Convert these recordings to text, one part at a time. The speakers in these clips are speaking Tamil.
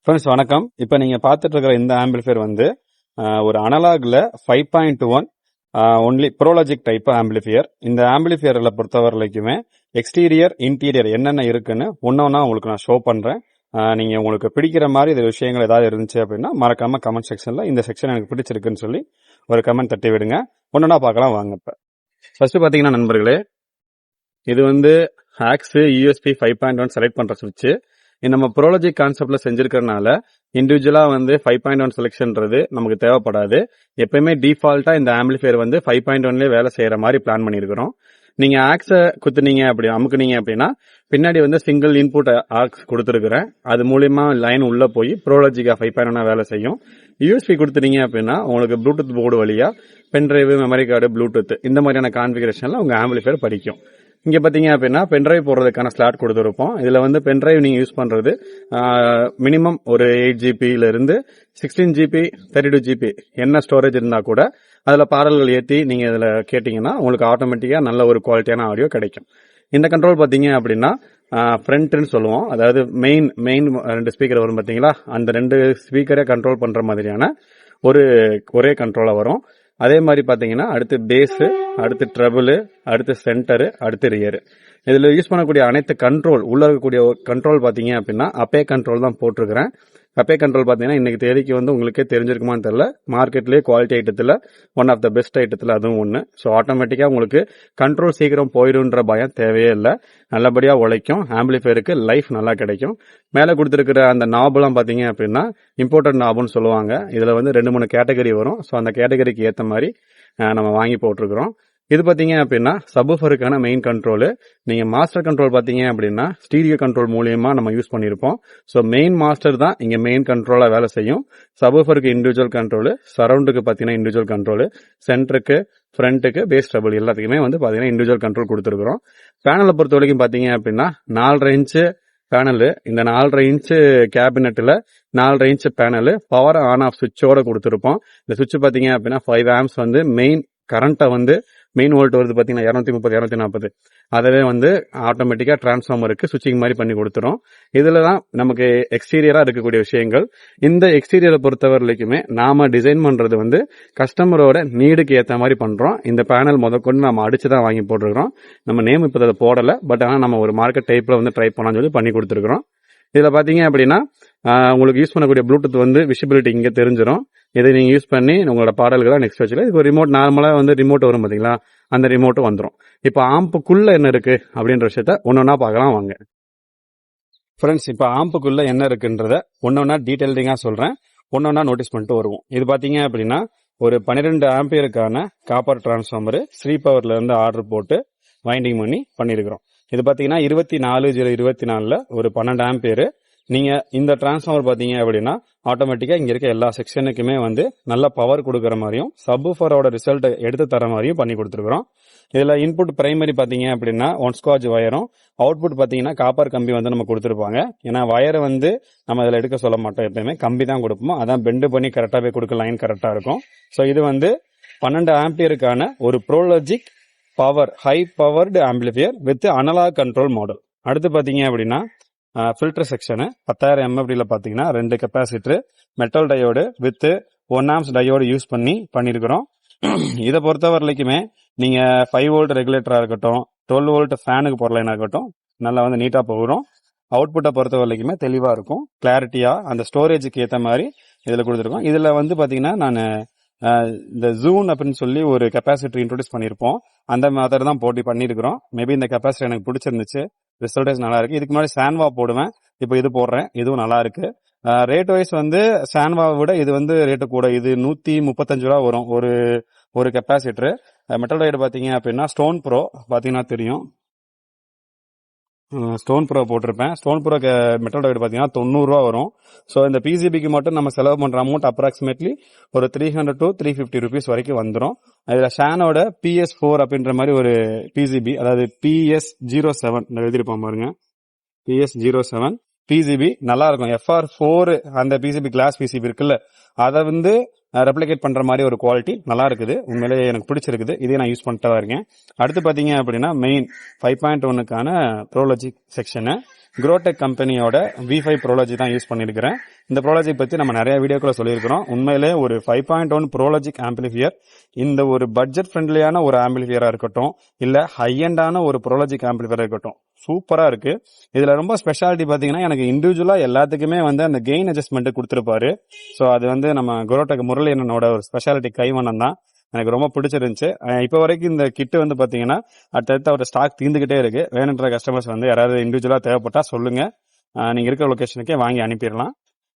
ஃப்ரெண்ட்ஸ் வணக்கம். இப்போ நீங்க பார்த்துட்டு இருக்கிற இந்த ஆம்பிளிஃபையர் வந்து ஒரு அனலாக்ல 5.1 ஒன்லி ப்ரோலாஜிக் டைப் ஆம்பிளிஃபையர். இந்த ஆம்பிளிஃபையர்ல பொறுத்தவரை வரைக்குமே எக்ஸ்டீரியர் இன்டீரியர் என்னென்ன இருக்குன்னு ஒன்னொன்னா உங்களுக்கு நான் ஷோ பண்றேன். நீங்க உங்களுக்கு பிடிக்கிற மாதிரி இது விஷயங்கள் ஏதாவது இருந்துச்சு அப்படின்னா மறக்காம கமெண்ட் செக்ஷன்ல இந்த செக்ஷன் எனக்கு பிடிச்சிருக்குன்னு சொல்லி ஒரு கமெண்ட் தட்டி விடுங்க. ஒன்னொன்னா பார்க்கலாம் வாங்க. இப்ப ஃபர்ஸ்ட் பாத்தீங்கன்னா நண்பர்களே, இது வந்து ஹாக்ஸ் யூஎஸ்பி 5.1 செலக்ட் பண்ற சுவிட்ச். நம்ம ப்ரோலாஜிக் கான்செப்ட்ல செஞ்சிருக்கிறதுனால இண்டிவிஜுவலா வந்து 5.1 செலெக்ஷன்றது நமக்கு தேவைப்படாது. எப்பயுமே டிஃபால்ட்டா இந்த ஆம்பிளிஃபையர் வந்து 5.1 வேலை செய்யற மாதிரி பிளான் பண்ணிருக்கிறோம். நீங்க ஆக்ஸ குத்துனீங்க அப்படி அமுக்குனீங்க அப்படின்னா பின்னாடி வந்து சிங்கிள் இன்புட் ஆக்ஸ் கொடுத்துருக்கிறேன். அது மூலியமா லைன் உள்ள போய் ப்ரோலாஜிக்கா 5.1 வேலை செய்யும். யூஎஸ்பி கொடுத்துட்டீங்க அப்படின்னா உங்களுக்கு ப்ளூடூத் போர்டு வழியா பென்டிரைவ், மெமரி கார்டு, ப்ளூடூத் இந்த மாதிரியான கான்ஃபிகரேஷன்ல உங்க ஆம்பிளிஃபையர் படிக்கும். இங்க பாத்தீங்க அப்படின்னா பென்டிரைவ் போடுறதுக்கான ஸ்லாட் கொடுத்துருப்போம். இதுல வந்து பென்டிரைவ் நீங்க யூஸ் பண்றது மினிமம் ஒரு 8 GB இருந்து 16 GB 32 GB என்ன ஸ்டோரேஜ் இருந்தா கூட அதுல பாடல்கள் ஏத்தி நீங்க இதுல கேட்டீங்கன்னா உங்களுக்கு ஆட்டோமேட்டிக்கா நல்ல ஒரு குவாலிட்டியான ஆடியோ கிடைக்கும். இந்த கண்ட்ரோல் பாத்தீங்க அப்படின்னா ஃப்ரண்ட்னு சொல்லுவோம். அதாவது மெயின் 2 ஸ்பீக்கர் வரும் பாத்தீங்களா, அந்த 2 ஸ்பீக்கரை கண்ட்ரோல் பண்ற மாதிரியான ஒரே கண்ட்ரோலா வரும். அதே மாதிரி பாத்தீங்கன்னா அடுத்து பேஸ், அடுத்து ட்ரபிள், அடுத்து சென்டர், அடுத்து ரியர். இதுல யூஸ் பண்ணக்கூடிய அனைத்து கண்ட்ரோல் உள்ள இருக்கக்கூடிய கண்ட்ரோல் பாத்தீங்க அப்படின்னா அப்பே கண்ட்ரோல் தான் போட்டிருக்கிறேன். அப்பே கண்ட்ரோல் பாத்தீங்கன்னா இன்னைக்கு தேதிக்கு வந்து உங்களுக்கே தெரிஞ்சிருக்குமான்னு தெரியல, மார்க்கெட்லயே குவாலிட்டி ஐட்டத்துல ஒன் ஆஃப் த பெஸ்ட் ஐட்டத்துல அதுவும் ஒண்ணு. ஸோ ஆட்டோமேட்டிக்கா உங்களுக்கு கண்ட்ரோல் சீக்கிரம் போயிடும்ன்ற பயம் தேவையே இல்லை. நல்லபடியா உழைக்கும். ஆம்பிளிஃபையருக்கு லைஃப் நல்லா கிடைக்கும். மேல கொடுத்திருக்கிற அந்த நாபெல்லாம் பாத்தீங்க அப்படின்னா இம்போர்ட்டட் நாபுன்னு சொல்லுவாங்க. இதுல வந்து 2-3 கேட்டகரி வரும். ஸோ அந்த கேட்டகரிக்கு ஏத்த மாதிரி நம்ம வாங்கி போட்டிருக்கிறோம். இது பாத்தீங்க அப்படின்னா சப்வூஃபருக்கான மெயின் கண்ட்ரோல். நீங்க மாஸ்டர் கண்ட்ரோல் பாத்தீங்க அப்படின்னா ஸ்டீரியோ கண்ட்ரோல் மூலியமா நம்ம யூஸ் பண்ணிருப்போம். சோ மெயின் மாஸ்டர் தான் இங்க மெயின் கண்ட்ரோலா வேலை செய்யும். சப்வூஃபருக்கு இண்டிவிஜுவல் கண்ட்ரோல், சரௌண்டுக்கு பாத்தீங்கன்னா இண்டிவிஜுவல் கண்ட்ரோல், சென்டருக்கு, ஃப்ரண்ட்டுக்கு, பேஸ் ட்ரபிள் எல்லாத்துக்குமே வந்து பாத்தீங்கன்னா இண்டிவிஜுவல் கண்ட்ரோல் கொடுத்துருக்கோம். பேனலை பொறுத்த வரைக்கும் பாத்தீங்க அப்படின்னா 4.5 இன்ச்சு பேனல். இந்த 4.5 இன்ச்சு கேபினெட்ல 4.5 inch panel power on off சுவிட்சோட கொடுத்துருப்போம். இந்த சுவிட்ச் பாத்தீங்க அப்படின்னா 5 ஆம்ஸ் வந்து மெயின் கரண்ட்டை வந்து மெயின் வோல்ட் வருது பாத்தீங்கன்னா 230 240 அதவே வந்து ஆட்டோமேட்டிக்கா டிரான்ஸ்ஃபார்மருக்கு சுவிட்சிங் மாதிரி பண்ணி கொடுத்துரும். இதுலதான் நமக்கு எக்ஸ்டீரியரா இருக்கக்கூடிய விஷயங்கள். இந்த எக்ஸ்டீரியரை பொறுத்தவரை வரைக்குமே நாம டிசைன் பண்றது வந்து கஸ்டமரோட நீடுக்கு ஏத்த மாதிரி பண்றோம். இந்த பேனல் முதற்கொண்டு நம்ம அடிச்சுதான் வாங்கி போட்டிருக்கிறோம். நம்ம நேம் இப்ப அதை போடல, பட் ஆனா நம்ம ஒரு மார்க்கெட் டைப்ல வந்து ட்ரை பண்ணலாம்னு சொல்லி பண்ணி கொடுத்துருக்கிறோம். இதுல பாத்தீங்க அப்படின்னா உங்களுக்கு யூஸ் பண்ணக்கூடிய ப்ளூடூத் வந்து விஷிபிலிட்டி இங்க தெரிஞ்சிடும். இதை நீங்க யூஸ் பண்ணி உங்களோட பாடல்களை நெக்ஸ்ட் வச்சுல இதுக்கு ஒரு ரிமோட் நார்மலா வந்து ரிமோட் வரும் பாத்தீங்களா, அந்த ரிமோட்டும் வந்துடும். இப்ப ஆம்புக்குள்ள என்ன இருக்கு அப்படின்ற விஷயத்த ஒன்னொன்னா பார்க்கலாம் வாங்க. ஃப்ரெண்ட்ஸ், இப்ப ஆம்புக்குள்ள என்ன இருக்குன்றத ஒன்னொன்னா டீடைலிங்கா சொல்றேன். ஒன்னொன்னா நோட்டீஸ் பண்ணிட்டு வருவோம். இது பாத்தீங்க அப்படின்னா ஒரு 12 ஆம்பியருக்கான காப்பர் டிரான்ஸ்ஃபார்மர் ஸ்ரீ பவர்ல இருந்து ஆர்டர் போட்டு வைண்டிங் பண்ணி பண்ணிருக்கிறோம். இது பாத்தீங்கன்னா 24/024 ஒரு 12 ஆம்பியர். நீங்க இந்த டிரான்ஸ்ஃபார்மர் பாத்தீங்க அப்படின்னா ஆட்டோமேட்டிக்கா இங்க இருக்க எல்லா செக்ஷனுக்குமே வந்து நல்ல பவர் கொடுக்கற மாதிரியும் சப்வூஃபரோட ரிசல்ட் எடுத்து தர மாதிரியும் பண்ணி கொடுத்துருக்கோம். இதுல இன்புட் பிரைமரி பாத்தீங்க அப்படின்னா 1 ஸ்குவாட்ச் வயரும், அவுட்புட் பாத்தீங்கன்னா காப்பர் கம்பி வந்து நம்ம கொடுத்துருப்பாங்க. ஏன்னா வயரை வந்து நம்ம இதுல எடுக்க சொல்ல மாட்டோம், எப்பயுமே கம்பி தான் கொடுப்போம். அதான் பெண்டு பண்ணி கரெக்டாவே கொடுக்க லைன் கரெக்டா இருக்கும். ஸோ இது வந்து 12 ஆம்பியருக்கான ஒரு Pro Logic power high powered amplifier with analog control model. அடுத்து பாத்தீங்க அப்படின்னா ஃபில்டர் செக்ஷனு 10,000 MFD பாத்தீங்கன்னா 2 capacitor metal diode with 1 amps diode use பண்ணிருக்கிறோம். இதை பொறுத்தவரை வரைக்குமே நீங்க 5 வோல்ட் ரெகுலேட்டரா இருக்கட்டும், 12 வோல்ட் ஃபேனுக்கு போறலைனா இருக்கட்டும், நல்லா வந்து நீட்டா போகிறோம். அவுட்புட்டை பொறுத்த வரைக்குமே தெளிவா இருக்கும், கிளாரிட்டியா அந்த ஸ்டோரேஜுக்கு ஏற்ற மாதிரி இதுல கொடுத்துருக்கோம். இதுல வந்து பாத்தீங்கன்னா நான் இந்த ஜூன் அப்படின்னு சொல்லி ஒரு கெப்பாசிட்டர் இன்ட்ரோடியூஸ் பண்ணிருப்போம். அந்த மெத்தட் தான் போட்டி பண்ணிருக்கிறோம். மேபி இந்த கெப்பாசிட்டர் எனக்கு பிடிச்சிருந்துச்சு, ரிசல்டேஜ் நல்லா இருக்கு. இதுக்கு முன்னாடி சான்வா போடுவேன், இப்போ இது போடுறேன், இதுவும் நல்லா இருக்கு. ரேட் வைஸ் வந்து சான்வாவை விட இது வந்து ரேட்டு கூட. இது 135 ரூபா வரும் ஒரு கெப்பாசிட்டர். மெட்டல் டயோடு பாத்தீங்க அப்படின்னா ஸ்டோன் ப்ரோ பாத்தீங்கன்னா தெரியும், ஸ்டோன் ப்ரோ போட்டிருப்பேன். ஸ்டோன் ப்ரோ மெட்டல் டயோடு பாத்தீங்கன்னா 90 ரூபா வரும். ஸோ இந்த பிசிபிக்கு மட்டும் நம்ம செலவு பண்ற அமௌண்ட் அப்ராக்சிமேட்லி ஒரு 300 to 350 rupees வரைக்கும் வந்துடும். இதுல ஷானோட PS4 அப்படின்ற மாதிரி ஒரு பிசிபி, அதாவது PS07 எழுதிருப்போம் பாருங்க, PS07 பிசிபி நல்லா இருக்கும். FR4 அந்த பிசிபி கிளாஸ் பிசிபி இருக்குல்ல, அதை வந்து ரெப்ளிகேட் பண்ற மாதிரி ஒரு குவாலிட்டி நல்லா இருக்குது. உண்மையிலேயே எனக்கு பிடிச்சிருக்குது. இதே நான் யூஸ் பண்ணிட்டா இருக்கேன். அடுத்து பாத்தீங்க அப்படின்னா மெயின் 5.1க்கான ப்ரோலாஜிக் செக்ஷனு. குரோடெக் கம்பெனியோட V5 ப்ரோலாஜி தான் யூஸ் பண்ணியிருக்கிறேன். இந்த ப்ரோலாஜி பத்தி நம்ம நிறைய வீடியோக்களை சொல்லியிருக்கிறோம். உண்மையிலே ஒரு 5.1 ப்ரோலாஜிக் ஆம்பிளிஃபியர் இந்த ஒரு பட்ஜெட் ஃப்ரெண்ட்லியான ஒரு ஆம்பிளிஃபியரா இருக்கட்டும், இல்ல ஹை எண்டான ஒரு ப்ரோலாஜிக் ஆம்பிளிஃபியரா இருக்கட்டும், சூப்பரா இருக்கு. இதுல ரொம்ப ஸ்பெஷாலிட்டி பாத்தீங்கன்னா எனக்கு இண்டிவிஜுவலா எல்லாத்துக்குமே வந்து அந்த கெயின் அட்ஜஸ்ட்மெண்ட் கொடுத்திருப்பாரு. சோ அது வந்து நம்ம குரோடெக் முரளி அண்ணனோட ஒரு ஸ்பெஷாலிட்டி கைவண்ணம் தான். எனக்கு ரொம்ப பிடிச்சிருந்துச்சு. இப்போ வரைக்கும் இந்த கிட் வந்து பாத்தீங்கன்னா அடுத்தடுத்து அவரோட ஸ்டாக் தீர்ந்துகிட்டே இருக்கு. வேணுன்ற கஸ்டமர்ஸ் வந்து யாராவது இண்டிவிஜுவலா தேவைப்பட்டா சொல்லுங்க. நீங்க இருக்கிற லொகேஷனுக்கே வாங்கி அனுப்பிடலாம்.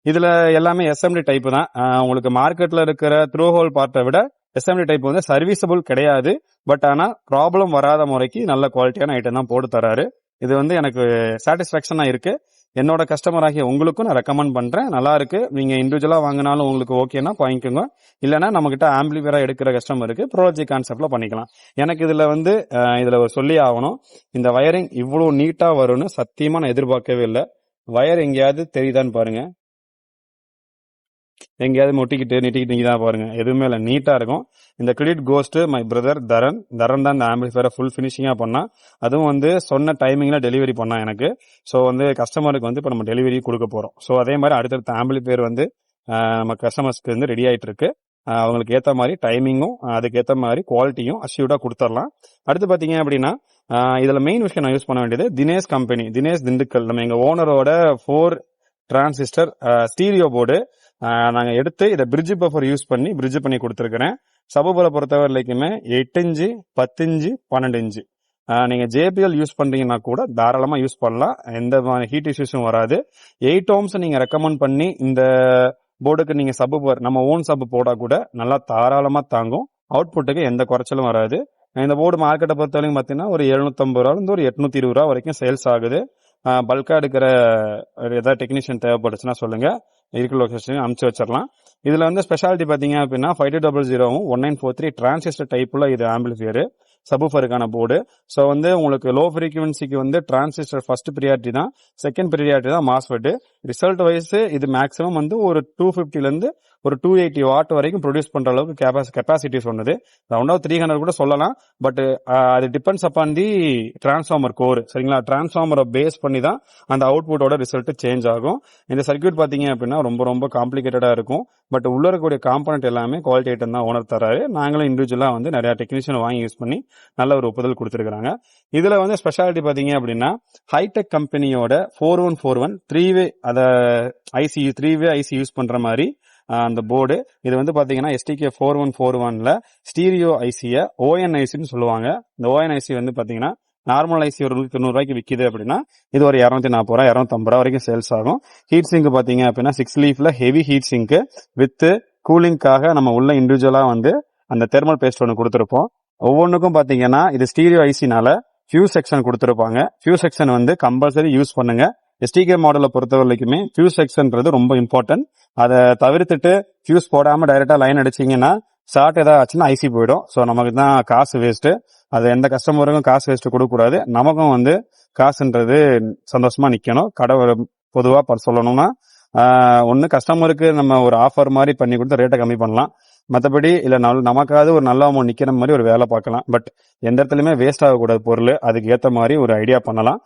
இதுல எல்லாமே எஸ்எம்டி டைப் தான். உங்களுக்கு மார்க்கெட்ல இருக்கிற த்ரூ ஹோல் பார்ட்டை விட எஸ்எம்டி டைப் வந்து சர்வீசபிள் கிடையாது. பட் ஆனா ப்ராப்ளம் வராத முறைக்கு நல்ல குவாலிட்டியான ஐட்டம் தான் போட்டு தராரு. இது வந்து எனக்கு சாட்டிஸ்பாக்சனா இருக்கு. என்னோட கஸ்டமர் ஆகிய உங்களுக்கும் நான் ரெக்கமெண்ட் பண்றேன். நல்லா இருக்கு. நீங்க இண்டிவிஜுவலா வாங்கினாலும் உங்களுக்கு ஓகேனா வாங்கிக்கோங்க. இல்லைன்னா நம்ம கிட்ட ஆம்பிளிஃபையரா எடுக்கிற கஸ்டமருக்கு ப்ரோலாஜிக் கான்செப்ட்ல பண்ணிக்கலாம். எனக்கு இதுல வந்து இதுல சொல்லி ஆகணும், இந்த வயரிங் இவ்வளவு நீட்டா வரும்னு சத்தியமா நான் எதிர்பார்க்கவே இல்லை. வயர் எங்கேயாவது தெரியுதான்னு பாருங்க, எங்கேயாவது முட்டிக்கிட்டு நீட்டிக்கிட்டு தான் பாருங்க, எதுவுமே இல்லை, நீட்டா இருக்கும். இந்த கிரெடிட் கோஸ்ட் மை பிரதர் தரன் தான் இந்த ஆம்பிளிஃபையரை ஃபுல் ஃபினிஷிங்கா பண்ணா. அதுவும் வந்து சொன்ன டைமிங்ல டெலிவரி பண்ணா எனக்கு. ஸோ வந்து கஸ்டமருக்கு வந்து இப்போ நம்ம டெலிவரி கொடுக்க போறோம். ஸோ அதே மாதிரி அடுத்தடுத்த ஆம்பிளிஃபையர் வந்து நம்ம கஸ்டமர்ஸ்க்கு வந்து ரெடி ஆயிட்டு இருக்கு. அவங்களுக்கு ஏற்ற மாதிரி டைமிங்கும் அதுக்கேற்ற மாதிரி குவாலிட்டியும் அஷ்யூர்டா கொடுத்துடலாம். அடுத்து பாத்தீங்க அப்படின்னா இதுல மெயின் விஷயம் நான் யூஸ் பண்ண வேண்டியது தினேஷ் கம்பெனி, தினேஷ் திண்டுக்கல், நம்ம எங்க ஓனரோட 4 டிரான்சிஸ்டர் ஸ்டீரியோ போர்டு நாங்க எடுத்து இதை பிரிட்ஜ் பஃபர் யூஸ் பண்ணி பிரிட்ஜ் பண்ணி கொடுத்துருக்கிறேன். சபுபுரை பொறுத்தவரைக்குமே 8 இன்ச்சு 10 இன்ச்சு 12 இன்ச்சு. நீங்க ஜேபிஎல் யூஸ் பண்றீங்கன்னா கூட தாராளமா யூஸ் பண்ணலாம், எந்த ஹீட் இஷ்யூஸும் வராது. 8 ohms நீங்க ரெக்கமெண்ட் பண்ணி இந்த போர்டுக்கு நீங்க சபுபர் நம்ம ஓன் சப் போடா கூட நல்லா தாராளமா தாங்கும். அவுட்புட்டுக்கு எந்த குறைச்சலும் வராது. இந்த போர்டு மார்க்கெட்டை பொறுத்தவரைக்கும் பாத்தீங்கன்னா ஒரு 750 ரூபாய் இருந்து ஒரு 820 ரூபா வரைக்கும் சேல்ஸ் ஆகுது. பல்கா எடுக்கிற ஏதாவது டெக்னீஷியன் தேவைப்பட்டுச்சுன்னா சொல்லுங்க, இருக்கிற லொகேஷன் அனுப்பிச்சு வச்சிடலாம். இதுல வந்து ஸ்பெஷாலிட்டி பாத்தீங்க அப்படின்னா 5200 1943 டிரான்சிஸ்டர் டைப்ல இது ஆம்பிளிஃபையர் சபூஃபருக்கான போர்டு. ஸோ வந்து உங்களுக்கு லோ ஃப்ரீக்வன்சிக்கு வந்து டிரான்சிஸ்டர் ஃபர்ஸ்ட் ப்ரியாரிட்டி தான், செகண்ட் ப்ரியாரிட்டி தான் மாஸ்ஃபெட். ரிசல்ட் வைஸ் இது மேக்ஸிமம் வந்து ஒரு 250ல இருந்து ஒரு 280 வாட் வரைக்கும் ப்ரொடியூஸ் பண்ற அளவுக்கு கெப்பாசிட்டி சொன்னது. ரவுண்டா 300 கூட சொல்லலாம். பட் அது டிபெண்ட்ஸ் அப்பான் தி டிரான்ஸ்ஃபார்மர் கோர். சரிங்களா, டிரான்ஸ்ஃபார்மரை பேஸ் பண்ணி தான் அந்த அவுட்புட்டோட ரிசல்ட் சேஞ்ச் ஆகும். இந்த சர்க்யூட் பாத்தீங்க அப்படின்னா ரொம்ப ரொம்ப காம்ப்ளிகேட்டடா இருக்கும். பட் உள்ள இருக்கக்கூடிய காம்பனன்ட் எல்லாமே குவாலிட்டி ஐட்டம் தான் ஓனர் தராரு. நாங்களும் இண்டிவிஜுவலா வந்து நிறைய டெக்னீஷியன் வாங்கி யூஸ் பண்ணி நல்ல ஒரு ஒப்புதல் கொடுத்திருக்காங்க. இதுல வந்து ஸ்பெஷாலிட்டி பாத்தீங்க அப்படின்னா ஹைடெக் கம்பெனியோட 4141 3-வே அத ஐசி 3-வே ஐசி யூஸ் பண்ற மாதிரி அந்த போர்டு. இது வந்து பாத்தீங்கன்னா STK 4141ல ஸ்டீரியோ ஐசிய ONICன்னு சொல்லுவாங்க. இந்த ONIC வந்து பாத்தீங்கன்னா நார்மல் ஐசி ஒரு 190 ரூபாய்க்கு விக்குது அப்படின்னா இது ஒரு 240 ரூபாய் 250 ரூபாய் வரைக்கும் சேல்ஸ் ஆகும். ஹீட் சிங்க் பாத்தீங்க அப்படின்னா 6 லீஃப்ல ஹெவி ஹீட் சிங்க் வித் கூலிங்காக நம்ம உள்ள இண்டிவிஜுவலா வந்து அந்த தெர்மல் பேஸ்ட் ஒன்று கொடுத்துருப்போம். ஒவ்வொன்றுக்கும் பாத்தீங்கன்னா இது ஸ்டீரியோ ஐசினால ஃபியூஸ் செக்ஷன் கொடுத்துருப்பாங்க. ஃபியூஸ் செக்ஷன் வந்து கம்பல்சரி யூஸ் பண்ணுங்க. STK மாடலை பொறுத்த வரைக்குமே ஃபியூஸ் செக்ஷன்ன்றது ரொம்ப இம்பார்ட்டன்ட். அதை தவிர்த்துட்டு ஃபியூஸ் போடாம டைரக்டா லைன் அடிச்சீங்கன்னா ஷார்ட் ஏதாவது ஆச்சுன்னா ஐசி போயிடும். ஸோ நமக்கு தான் காசு வேஸ்ட். அது எந்த கஸ்டமருக்கும் காசு வேஸ்ட் கொடுக்க கூடாது, நமக்கும் வந்து காசுன்றது சந்தோஷமா நிக்கணும். கடை பொதுவா சொல்லணும்னா ஒன்னு கஸ்டமருக்கு நம்ம ஒரு ஆஃபர் மாதிரி பண்ணி கொடுத்து ரேட்டை கம்மி பண்ணலாம். மற்றபடி இல்ல நமக்காவது ஒரு நல்ல அமௌண்ட் நிக்கிற மாதிரி ஒரு வேலை பார்க்கலாம். பட் எந்த இடத்துலயுமே வேஸ்ட் ஆகக்கூடாது பொருள். அதுக்கு ஏத்த மாதிரி ஒரு ஐடியா பண்ணலாம்.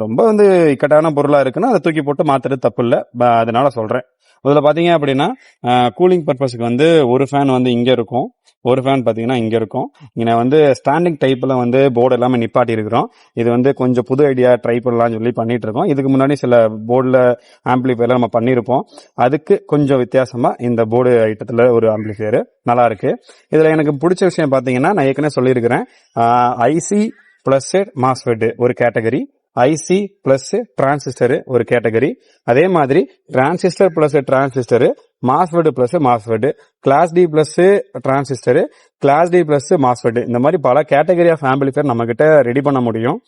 ரொம்ப வந்து இக்கட்டான பொருளா இருக்குன்னா அதை தூக்கி போட்டு மாத்துறது தப்பு இல்லை, அதனால சொல்றேன். இதுல பாத்தீங்க அப்படின்னா கூலிங் பர்பஸ்க்கு வந்து ஒரு ஃபேன் வந்து இங்க இருக்கும், ஒரு ஃபேன் பாத்தீங்கன்னா இங்க இருக்கும். இங்க வந்து ஸ்டாண்டிங் டைப்ல வந்து போர்டு எல்லாமே நிப்பாட்டி இருக்கிறோம். இது வந்து கொஞ்சம் புது ஐடியா ட்ரை பண்ணலாம்னு சொல்லி பண்ணிட்டு இருக்கோம். இதுக்கு முன்னாடி சில போர்டுல ஆம்பிளிஃபையர் நம்ம பண்ணிருப்போம். அதுக்கு கொஞ்சம் வித்தியாசமா இந்த போர்டு ஐட்டத்துல ஒரு ஆம்பிளிஃபையர் நல்லா இருக்கு. இதுல எனக்கு பிடிச்ச விஷயம் பாத்தீங்கன்னா நான் ஏற்கனவே சொல்லியிருக்கிறேன், ஐசி பிளஸ் மாஸ்ஃபெட் ஒரு கேட்டகரி, ஐசி பிளஸ் டிரான்சிஸ்டர் ஒரு கேட்டகரி, அதே மாதிரி transistor plus transistor, MOSFET plus MOSFET, class D plus transistor, class D plus MOSFET, இந்த மாதிரி பல கேட்டகரி ஆஃப் ஆம்பிளிஃபையர் நம்ம கிட்ட ரெடி பண்ண முடியும்.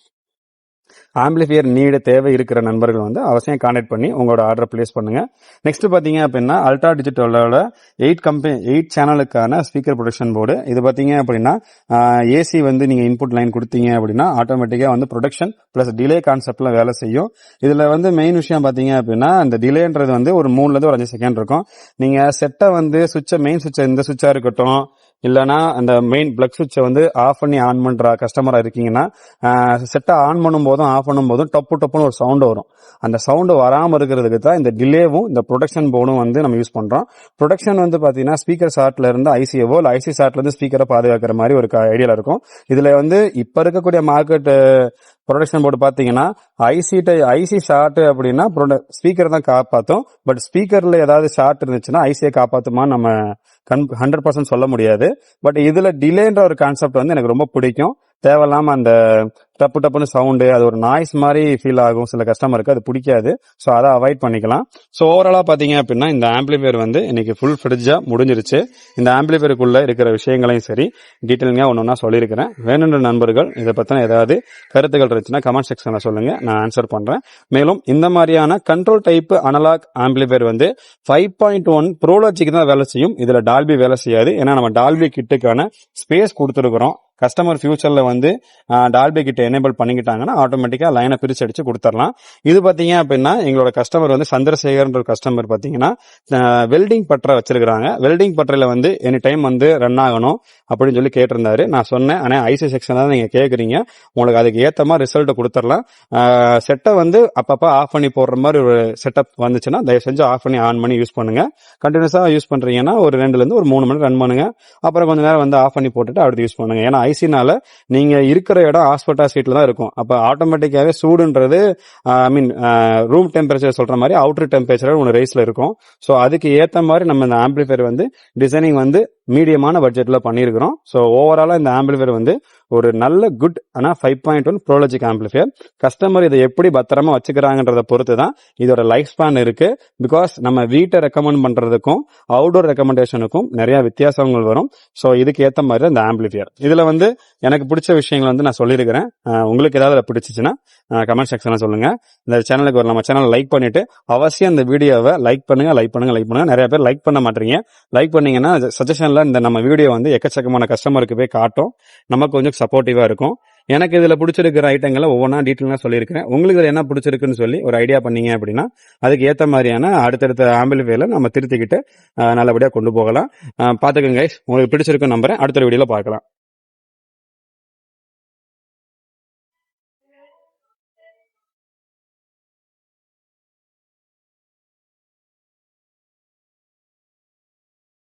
ஆம்பிளிஃபையர் நீடு தேவை இருக்கிற நண்பர்கள் வந்து அவசியம் கான்டாக்ட் பண்ணி உங்களோட ஆர்டர் பிளேஸ் பண்ணுங்க. நெக்ஸ்ட் பாத்தீங்க அப்படின்னா அல்ட்ரா டிஜிட்டலோட 8 சேனலுக்கான ஸ்பீக்கர் ப்ரொடக்ஷன் போர்டு. இது பாத்தீங்க அப்படின்னா ஏசி வந்து நீங்க இன்புட் லைன் கொடுத்தீங்க அப்படின்னா ஆட்டோமேட்டிக்கா வந்து ப்ரொடக்ஷன் பிளஸ் டிலே கான்செப்ட்ல வேலை செய்யும். இதுல வந்து மெயின் விஷயம் பாத்தீங்க அப்படின்னா இந்த டிலேன்றது வந்து ஒரு 3 to 5 செகண்ட் இருக்கும். நீங்க செட்டை வந்து மெயின் சுவிட்ச் இந்த சுவிட்சா இருக்கட்டும் இல்லைன்னா அந்த மெயின் பிளக் சுவிட்சை வந்து ஆஃப் பண்ணி ஆன் பண்ற கஸ்டமரா இருக்கீங்கன்னா செட்டை ஆன் பண்ணும் போதும் ஆஃப் பண்ணும் போதும் டப்பு டப்புன்னு ஒரு சவுண்ட் வரும். அந்த சவுண்ட் வராம இருக்கிறதுக்கு தான் இந்த டிலேவும் இந்த ப்ரொடக்ஷன் போர்டும் வந்து நம்ம யூஸ் பண்றோம். ப்ரொடக்ஷன் வந்து பாத்தீங்கன்னா ஸ்பீக்கர் ஷார்ட்ல இருந்து ஐசியவோ இல்ல ஐசி ஷார்ட்ல இருந்து ஸ்பீக்கரை பாதுகாக்கிற மாதிரி ஒரு ஐடியால இருக்கும். இதுல வந்து இப்ப இருக்கக்கூடிய மார்க்கெட் ப்ரொடக்ஷன் போர்டு பாத்தீங்கன்னா ஐசி ஷார்ட் அப்படின்னா ஸ்பீக்கர் தான் காப்பாத்தும். பட் ஸ்பீக்கர்ல ஏதாவது ஷார்ட் இருந்துச்சுன்னா ஐசியை காப்பாத்துமான்னு நம்ம 100% சொல்ல முடியாது. பட் இதுல டிலேன்ற ஒரு கான்செப்ட் வந்து எனக்கு ரொம்ப பிடிக்கும். தேவையில்லாம அந்த டப்பு டப்புன்னு சவுண்டு, அது ஒரு நாய்ஸ் மாதிரி ஃபீல் ஆகும் சில கஸ்டமருக்கு, அது பிடிக்காது. ஸோ அதை அவாய்ட் பண்ணிக்கலாம். ஸோ ஓவராலா பாத்தீங்க அப்படின்னா இந்த ஆம்பிளிஃபையர் வந்து இன்னைக்கு ஃபுல் ஃபிரிட்ஜா முடிஞ்சிருச்சு. இந்த ஆம்பிளிஃபையருக்குள்ள இருக்கிற விஷயங்களையும் சரி டீட்டெயிலிங்கா ஒன்னொன்னா சொல்லியிருக்கிறேன். வேணுன்ற நண்பர்கள் இதை பத்தின ஏதாவது கருத்துக்கள் இருந்துச்சுன்னா கமெண்ட் செக்ஷன்ல சொல்லுங்க, நான் ஆன்சர் பண்றேன். மேலும் இந்த மாதிரியான கண்ட்ரோல் டைப் அனலாக் ஆம்பிளிஃபையர் வந்து 5.1 ப்ரோலாஜிக்கு தான் வேலை செய்யும். இதுல டால்பி வேலை செய்யாது. ஏன்னா நம்ம டால்பி கிட்டுக்கான ஸ்பேஸ் கொடுத்துருக்கிறோம். கஸ்டமர் ஃபியூச்சர்ல வந்து டால்பி கிட்ட எனேபிள் பண்ணிக்கிட்டாங்கன்னா ஆட்டோமேட்டிக்கா லைனை பிரிச்சு அடிச்சு கொடுத்துடலாம். இது பாத்தீங்க அப்படின்னா எங்களோட கஸ்டமர் வந்து சந்திரசேகர்ன்ற கஸ்டமர் பாத்தீங்கன்னா வெல்டிங் பட்டறை வச்சிருக்காங்க. வெல்டிங் பட்டறையில வந்து எனி டைம் வந்து ரன் ஆகணும் அப்படின்னு சொல்லி கேட்டிருந்தாரு. நான் சொன்னேன், ஆனா ஐசி செக்ஷன் தான் நீங்க கேக்குறீங்க, உங்களுக்கு அதுக்கு ஏத்த மாதிரி ரிசல்ட் கொடுத்துடலாம். செட்டை வந்து அப்பப்ப ஆஃப் பண்ணி போடுற மாதிரி ஒரு செட்டப் வந்துச்சுன்னா தயவு செஞ்சு ஆஃப் பண்ணி ஆன் பண்ணி யூஸ் பண்ணுங்க. கண்டினியூஸா யூஸ் பண்றீங்கன்னா ஒரு 2 ல இருந்து ஒரு 3 மணி ரன் பண்ணுங்க. அப்புறம் கொஞ்ச நேரம் வந்து ஆஃப் பண்ணி போட்டுட்டு அடுத்து யூஸ் பண்ணுங்க. ஏன்னா ஐசினால நீங்க இருக்கிற இடம் ஆஸ்பெட்டா சீட்ல தான் இருக்கும். அப்ப ஆட்டோமேட்டிக்காவே சூடுன்றது ரூம் டெம்பரேச்சர் சொல்ற மாதிரி அவுட்டர் டெம்பரேச்சர் ஒன்று ரைஸ்ல இருக்கும். ஸோ அதுக்கு ஏத்த மாதிரி நம்ம இந்த ஆம்பிளிஃபையர் வந்து டிசைனிங் வந்து மீடியமான பட்ஜெட்ல பண்ணிருக்கிறோம். ஸோ ஓவராலா இந்த ஆம்பிளிஃபையர் வந்து ஒரு நல்ல குட் ஆனா 5.1 ப்ரோலாஜிக் ஆம்பிளிஃபையர். கஸ்டமர் இதை எப்படி பத்திரமா வச்சுக்கிறாங்கன்றத பொறுத்து தான் இதோட லைஃப் ஸ்பேன் இருக்கு. பிகாஸ் நம்ம வீட்டை ரெக்கமெண்ட் பண்றதுக்கும் அவுடோர் ரெக்கமெண்டேஷனுக்கும் நிறைய வித்தியாசங்கள் வரும். ஸோ இதுக்கு ஏத்த மாதிரி இந்த ஆம்பிளிஃபையர். இதுல வந்து எனக்கு பிடிச்ச விஷயங்கள் வந்து நான் சொல்லியிருக்கிறேன். உங்களுக்கு ஏதாவது பிடிச்சிச்சுன்னா கமெண்ட் செக்ஷன்ல சொல்லுங்க. இந்த சேனலுக்கு நம்ம சேனல் லைக் பண்ணிட்டு அவசியம் இந்த வீடியோவை லைக் பண்ணுங்க. நிறைய பேர் லைக் பண்ண மாட்டீங்க. லைக் பண்ணீங்கன்னா சஜஷன்ல இந்த நம்ம வீடியோ வந்து எக்கச்சக்கமான கஸ்டமருக்கு போய் காட்டும், நமக்கு கொஞ்சம் சப்போர்ட்டிவா இருக்கும். எனக்கு இதுல பிடிச்சிருக்கிற ஐட்டங்களை ஒவ்வொன்றா டீட்டெயிலா சொல்லியிருக்கிறேன். உங்களுக்கு இதுல என்ன பிடிச்சிருக்குன்னு சொல்லி ஒரு ஐடியா பண்ணீங்க அப்படின்னா அதுக்கு ஏத்த மாதிரியான அடுத்தடுத்த ஆம்பிளிஃபையர்ல நம்ம திருத்திக்கிட்டு நல்லபடியா கொண்டு போகலாம். பாத்துக்கங்க கைஸ், உங்களுக்கு பிடிச்சிருக்குன்னு நம்புறேன். அடுத்த வீடியோல பார்க்கலாம்.